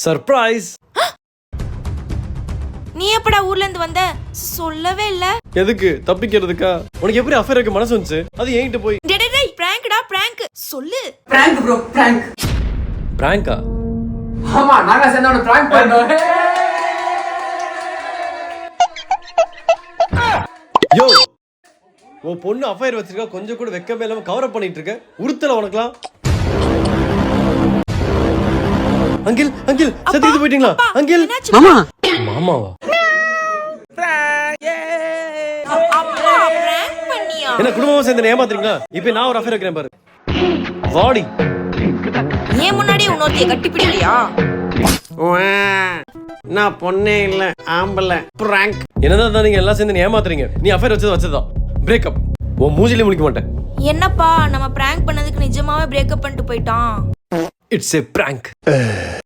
Surprise. நீ எப்படா ஊர்ல இருந்து வந்த? சொல்லவே இல்ல. எதுக்கு? தப்பிக்கிறதுக்கா? உனக்கு எப்படி அஃபேர் வைக்க மனசு வந்துச்சு? அது என்கிட்ட போய் டேய் பிராங்க்டா பிராங்க். சொல்லு. Prank bro, prank. பிராங்கா? ஆமா, நாங்க சேர்ந்து அவனை பிராங்க் பண்ணோம். யோ, உன் பொண்ணு அஃபேர் வச்சிருக்கா, கொஞ்சம் கூட வெக்கமே இல்லாம கவர் அப் பண்ணிட்டு இருக்க. உருத்தல உனக்கலாம். அங்கிள் அங்கிள் சத்தியத்து போயிட்டீங்களா? அங்கிள் மாமா மாமாவா? அப்பா பிராங்க் பண்ணியா? என்ன குடும்பமா சேர்ந்து ஏமாத்துறீங்களா? இப்போ நான் ஒரு அஃபேர் வைக்கிறேன் பாரு. வாடி. ஏன் முன்னாடி உன்னொருத்திய கட்டி பிடிக்கலையா? நான் பொண்ணே இல்ல ஆம்பளை. பிராங்க். என்னதான் நீங்க எல்லாம் சேர்ந்து ஏமாத்துறீங்க. நீ அஃபேர் வச்சதா பிரேக்கப். உன் மூஞ்சிலே முழிக்க மாட்டேன். என்னப்பா நம்ம பிராங்க் பண்ணதுக்கு நிஜமாவே பிரேக்கப் பண்ணிட்டு போயிட்டான். It's a prank.